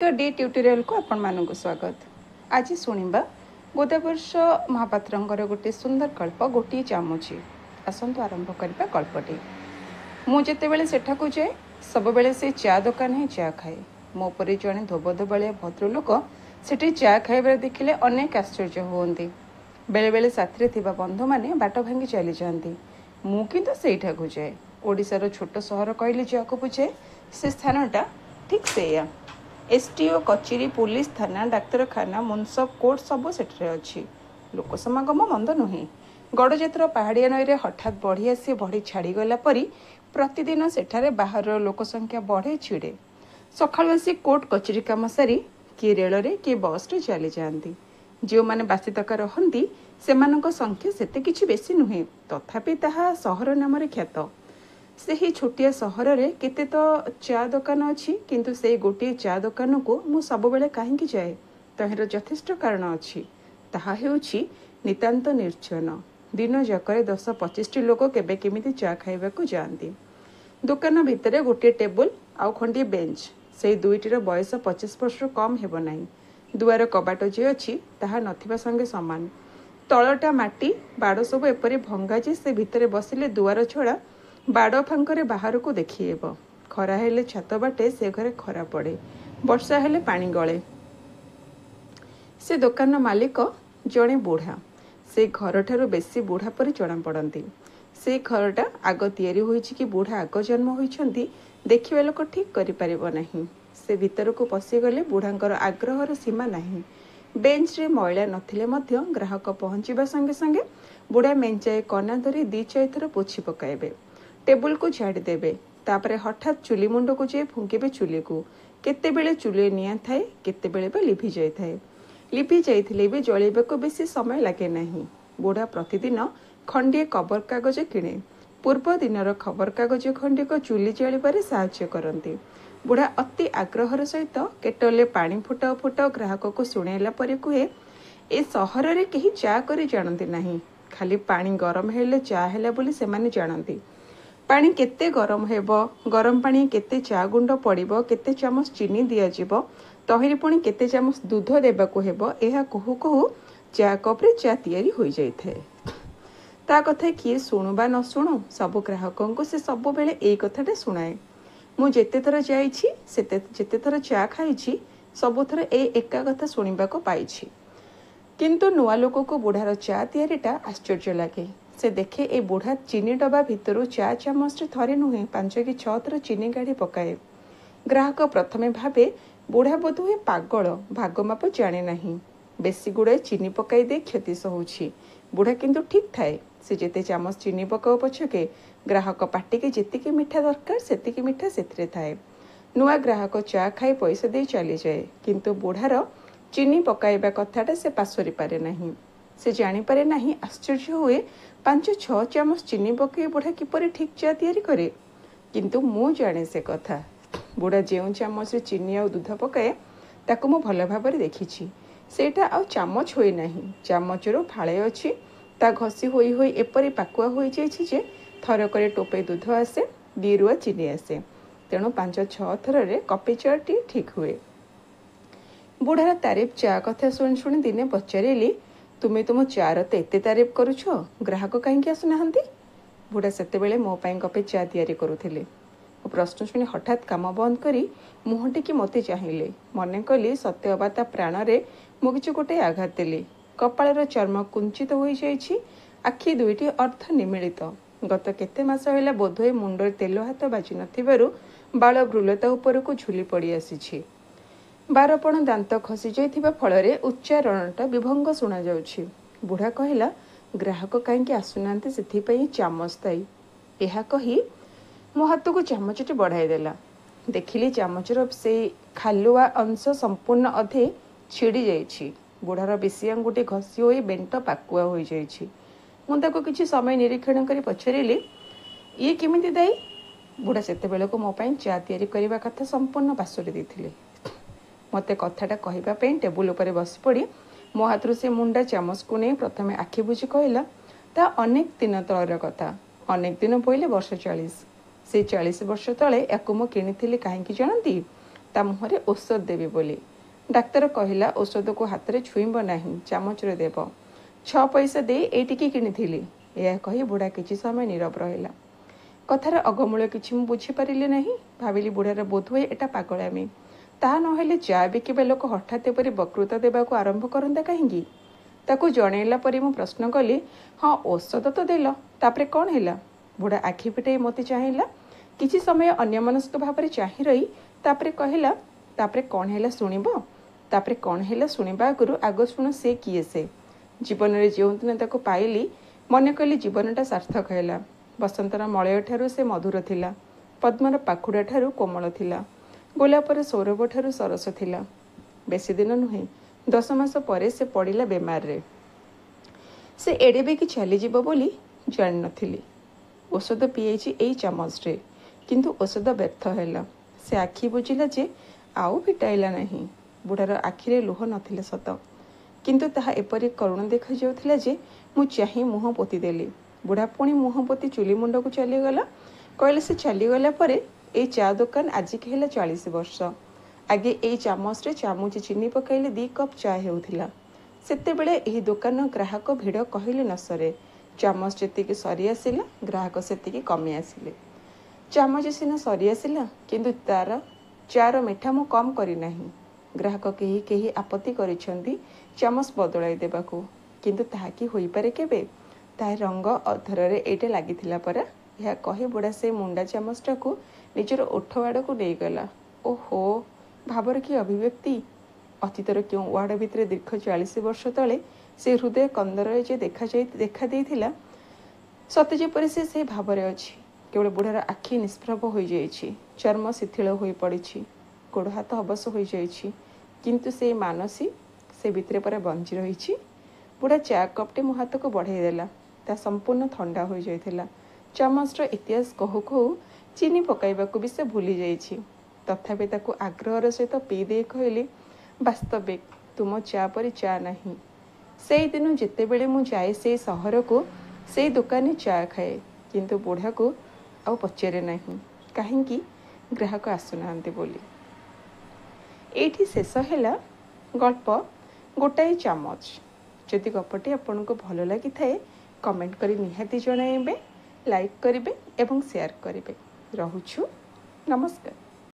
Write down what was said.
तो D tutorial को आपण मानक स्वागत। आज शुणा गोदावर्ष महापात्र गोटे सुंदर गल्प गोटे चामुची। आसतु आरंभ करवा गल्पटी। मुझे सेठाकू जाए सब बेले से चा दुकान ही चा खाए। मो पर जड़े धोबधोबाड़िया भद्रलोक सेठी चा खाइबार देखिले अनेक आश्चर्य हुअन्ति। बेले बेले साथी थिबा बंधु माने बाट भांगी चली जाती। मु किंतु सेठाकू जाए। ओडिशार छोट सहर कहले जाको बुझे से स्थानटा ठीक सेया। एसटीओ कचेरी पुलिस थाना डाक्तरखाना मुनसब कोर्ट सबू सेठरे अच्छी। लोक समागम मंद नुहे। गड़जातर पहाड़िया नईरे हठात बढ़ी आसी बढ़ी छाड़गला परी प्रतिदिन सेठारे बाहर लोक संख्या बढ़े छिड़े। सकाळु आसी कोर्ट कचेरी काम सारी किए रेल किए बस रे चली जाती। जो मैंने बासी तक रहती सेमानक संख्या सेते किछि बेसी नुहे। तथापि ताहा सहर नाम ख्यात। से ही छोटिया सहर रे केते तो चा दुकान अच्छी किंतु से गोटे चा दुकान को मु सब बेले कहीं जाए तहिर यथेष्ट कारण अच्छी। ताहा हेउछि नितांत निर्जन। दिन जकरे 10-25 लोक केबे केमिति चा खाइबा को जाती। दुकान भितरे गोटे टेबुल आउ खंडी बेंच। से दुईटीर बयस 25 वर्ष कम हेब नाही। दुआर कबाट जे अच्छी ताहा नथिबा संगे समान। तलटा माटी बाड़ सब एपरी भंगा जे से भितरे बसिले दुआर छड़ा बाड़ फांकरे बाहर को देखिएब। खरा हेले छात बाटे से घरे खरा पड़े। वर्षा हेले पानी गले। से दुकान मालिक जड़े बुढ़ा। से घर ठारू बेसी बुढ़ा पर जना पड़ती। से घरटा आग तैयारी होइछि कि बुढ़ा आग जन्म होइछंती देखिबा लोक ठीक करि परिबो नाही। से भीतर को पशिगले बुढ़ांकर आग्रहर सीमा नाही। बेंच रे मैला नथिले मध्य ग्राहक पहुंचीबा संगे संगे बुढ़ा मेंचाए कना धरी 2-4 थर पोछि पकाइबे। टेबुल को झाड़ी देबे। तापरे हठात चुली मुंड को जे फुंकेबे चुली को। केते बेले चुली निया थाए केते बेले बे लिभि जाय थाए। लिभि जाइथिले भी जळेबा को बेसी समय लागे नाही। बुढ़ा प्रतिदिन खंडिए खबर कागज किणे। पूर्व दिनर खबर कागज खंडी को चुली जळिबारे साहाय्य करती। बुढ़ा अति आग्रहर सहित केटले पानी फुटाओ फुटाओ ग्राहक को शुणेला परे कहे ए सहर रे केही चा करी जानती नाही। खाली पानी गरम हेले चा हेला बोली सेमाने जानती। पानी केते गरम हेबो, गरम पानी केते चा गुंड पड़िबो, केते चामच चीनी दिया जिवो, तहिरे पुणी केते चामच दूध देबाको हेबो। एहा कहू कहू चा कप रे चा तैयारी होई जाय थाए। ता कथा किए शुणुबा न शुणु सब ग्राहकों को से सब बेले एई कथाटे शुणाए। मु जेते थर जाइछि सेते जेते थर चा खाइछि सब थर ए एका कथा शुणिबा को पाइछि। किंतु नुआ लोक को बुढ़ार चा तैयारीटा आश्चर्य लागे। से देखे ए बुढ़ा चीनी डबा भितर चा चामच थरे नुहे 5 कि 6 थर चीनी गाड़ी पकाए। ग्राहक प्रथमे भावे बुढ़ा बोध हुए पागल भागमाप जाने नहीं। बेसी गुड़ाए चीनी पकाई दे क्षति सहूछि। बुढ़ा किंतु ठीक थाए। से जेते चामच चीनी पकाओ पछके ग्राहक पाटी के जेतिके मिठा दरकार सेतिके मिठा सेथिरे थाए। नुआ ग्राहक चा खाई पैसा दे चली जाए किंतु बुढ़ार चीनी पकाइबा कथाटा से पासोरी पारे नहीं। से जानी पारे नहीं। आश्चर्य हुए 5-6 चामच चीनी पकई बुढ़ा किपरि ठीक चा तैयारी करे। किंतु मु जाने से कथा। बुढ़ा जेउ चामच रे चीनी आ दूध पकाए ताको मु भल भाव देखिछि। सेटा आ चामच होई नाही। चामच रो फाळे अछि। ता घसी होई होई एपरि पाकुआ होई जाइछि जे थरकरे टोपे दूध आसे 2 रुआ चीनी आसे। तेणु 5-6 थर रे कपे चाटी ठीक हुए। बुढ़ार तारीफ चा कथा शुणी शुणी दिने पचारिली तुमे तुम चार तो एते तारीफ करुछ ग्राहक कहीं आसुना। बुढ़ा सेते बेले मो पाई कपे चा तैयारी करुथिले। मो प्रश्न शुणी हठात काम बंद करी मुह टिकी मते चाहिए। मने कली सत्य अबाता प्राण रे मु किछु गोटे आघात देली। कपाळर चर्म कुंचित होई जाइछि। आखि दुईटी अर्ध निमिलित। गत केते मास होला बोधोय मुंडरे तेल हाथ बाजी नथिबारु बाळ भ्रुलता ऊपर को झुली पड़ी आसीछि। 12 दांत खसी जाइथिबा फଳରେ उच्चारणटा विभंग शुणा जाउछि। बुढ़ा कहला ग्राहक कहीं आसुनांते सेथिपई चामच ताई। एहा कही मो हाथ को चामचटी बढ़ाई देला। देखिली चामचर से खालुआ अंश संपूर्ण अधे छिड़ी जाइछि। बुढ़ार बेसी आंगुठी घसी होई बेंट पाकुआ होई जाइछि। मु ताको किछि समय निरीक्षण करी पछरिली ये केमिति दाई। बुढ़ा सेते बेले को मो पई चा तैयारी करबा कथा संपूर्ण पासोरी देथिले। मते कथाटा कहबा पे टेबुल उपरे बसी पड़ी मो हाथरू से मुंडा चामच को नहीं प्रथमे आखि बुझी कहला ता अनेक दिन तलर कथा। अनेक दिन पहिले वर्ष 40। से 40 वर्ष तले याकु मु किनिथिली काहेकि जानती ତା ମୁହଁରେ ଔଷଧ ଦେବି ବୋଲି। ଡାକ୍ତର କହିଲା ଔଷଧକୁ ହାତରେ ଛୁଇଁବ ନାହିଁ, ଚାମଚରେ ଦେବ। 6 ପଇସା ଦେଇ ଏଇଟିକି କିଣିଥିଲି। ଏହା କହି ବୁଢ଼ା କିଛି ସମୟ ନୀରବ ରହିଲା। କଥାର ଅଗମୂଳ କିଛି ମୁଁ ବୁଝିପାରିଲି ନାହିଁ। ଭାବିଲି ବୁଢ଼ାର ବୋଧହୁଏ ଏଟା ପାଗଳାମୀ। ତାହା ନହେଲେ ଚା ବିକିବା ଲୋକ ହଠାତ୍ ଏପରି ବକ୍ତୃତା ଦେବାକୁ ଆରମ୍ଭ କରନ୍ତା କାହିଁକି? ତାକୁ ଜଣେଇଲା ପରେ ମୁଁ ପ୍ରଶ୍ନ କଲି, ହଁ ଔଷଧ ତ ଦେଲ, ତାପରେ କ'ଣ ହେଲା? ବୁଢ଼ା ଆଖି ଫିଟାଇ ମୋତେ ଚାହିଁଲା। କିଛି ସମୟ ଅନ୍ୟମନସ୍କ ଭାବରେ ଚାହିଁ ରହି ତାପରେ କହିଲା, ତାପରେ କ'ଣ ହେଲା ଶୁଣିବ? ତାପରେ କ'ଣ ହେଲା ଶୁଣିବା ଆଗରୁ ଆଗ ଶୁଣ ସେ କିଏ ସେ। ଜୀବନରେ ଯେଉଁଦିନ ତାକୁ ପାଇଲି ମନେ କଲି ଜୀବନଟା ସାର୍ଥକ ହେଲା। ବସନ୍ତର ମଳୟଠାରୁ ସେ ମଧୁର ଥିଲା। ପଦ୍ମର ପାଖୁଡ଼ା ଠାରୁ କୋମଳ ଥିଲା। ଗୋଲାପର ସୌରଭ ଠାରୁ ସରସ ଥିଲା। ବେଶୀ ଦିନ ନୁହେଁ, 10 ମାସ ପରେ ସେ ପଡ଼ିଲା ବେମାରରେ। ସେ ଏଡ଼େ ବେଗି ଚାଲିଯିବ ବୋଲି ଜାଣିନଥିଲି। ଔଷଧ ପିଏଇଛି ଏଇ ଚାମଚରେ, କିନ୍ତୁ ଔଷଧ ବ୍ୟର୍ଥ ହେଲା। ସେ ଆଖି ବୁଜିଲା ଯେ ଆଉ ଫିଟାଇଲା ନାହିଁ। ବୁଢ଼ାର ଆଖିରେ ଲୁହ ନଥିଲା ସତ, କିନ୍ତୁ ତାହା ଏପରି କରୁଣ ଦେଖାଯାଉଥିଲା ଯେ ମୁଁ ଚାହିଁ ମୁହଁ ପୋତିଦେଲି। ବୁଢ଼ା ପୁଣି ମୁହଁ ପୋତି ଚୁଲି ମୁଣ୍ଡକୁ ଚାଲିଗଲା। କହିଲେ ସେ ଚାଲିଗଲା ପରେ ଏଇ ଚା ଦୋକାନ ଆଜିକି ହେଲା 40 ବର୍ଷ। ଆଗେ ଏଇ ଚାମଚରେ ଚାମୁଚେ ଚିନି ପକାଇଲେ 2 କପ୍ ଚା ହେଉଥିଲା। ସେତେବେଳେ ଏହି ଦୋକାନ ଗ୍ରାହକ ଭିଡ଼ କହିଲେ ନ ସରେ। ଚାମଚ ଯେତିକି ସରି ଆସିଲା, ଗ୍ରାହକ ସେତିକି କମି ଆସିଲେ। ଚାମଚ ସିନା ସରି ଆସିଲା, କିନ୍ତୁ ତାର ଚାର ମିଠା ମୁଁ କମ୍ କରିନାହିଁ। ଗ୍ରାହକ କେହି କେହି ଆପତ୍ତି କରିଛନ୍ତି ଚାମଚ ବଦଳାଇ ଦେବାକୁ, କିନ୍ତୁ ତାହା କି ହୋଇପାରେ କେବେ? ତା ରଙ୍ଗ ଅଧରରେ ଏଇଟା ଲାଗିଥିଲା ପରା। ଏହା କହି ବୁଢ଼ା ସେ ମୁଣ୍ଡା ଚାମଚଟାକୁ ନିଜର ଓଠ ଆଡ଼କୁ ନେଇଗଲା। ଓହୋ, ଭାବର କି ଅଭିବ୍ୟକ୍ତି! ଅତୀତର କେଉଁ ୱାର୍ଡ ଭିତରେ ଦୀର୍ଘ 40 ବର୍ଷ ତଳେ ସେ ହୃଦୟ କନ୍ଦରରେ ଯେ ଦେଖା ଦେଇଥିଲା, ସତେ ଯେପରି ସେ ସେହି ଭାବରେ ଅଛି। କେବଳ ବୁଢ଼ାର ଆଖି ନିଷ୍ପ୍ରଭ ହୋଇଯାଇଛି, ଚର୍ମ ଶିଥିଳ ହୋଇପଡ଼ିଛି, ଗୋଡ଼ ହାତ ଅବଶ ହୋଇଯାଇଛି, କିନ୍ତୁ ସେ ମାନସୀ ସେ ଭିତରେ ପରା ବଞ୍ଚି ରହିଛି। ବୁଢ଼ା ଚା କପ୍ଟି ମୋ ହାତକୁ ବଢ଼ାଇ ଦେଲା। ତା ସମ୍ପୂର୍ଣ୍ଣ ଥଣ୍ଡା ହୋଇଯାଇଥିଲା। ଚାମଚର ଇତିହାସ କହୁ କହୁ ଚିନି ପକାଇବାକୁ ବି ସେ ଭୁଲି ଯାଇଛି। ତଥାପି ତାକୁ ଆଗ୍ରହର ସହିତ ପିଇ ଦେଇ କହିଲି, ବାସ୍ତବିକ ତୁମ ଚା ପରି ଚା ନାହିଁ। ସେଇଦିନ ଯେତେବେଳେ ମୁଁ ଯାଏ ସେଇ ସହରକୁ, ସେଇ ଦୋକାନରେ ଚା ଖାଏ, କିନ୍ତୁ ବୁଢ଼ାକୁ ଆଉ ପଚାରେ ନାହିଁ କାହିଁକି ଗ୍ରାହକ ଆସୁନାହାନ୍ତି ବୋଲି। ଏଇଠି ଶେଷ ହେଲା ଗଳ୍ପ ଗୋଟାଏ ଚାମଚ। ଯଦି ଗପଟି ଆପଣଙ୍କୁ ଭଲ ଲାଗିଥାଏ କମେଣ୍ଟ କରି ନିହାତି ଜଣାଇବେ, ଲାଇକ୍ କରିବେ ଏବଂ ସେୟାର କରିବେ। ରହୁଛୁ, ନମସ୍କାର।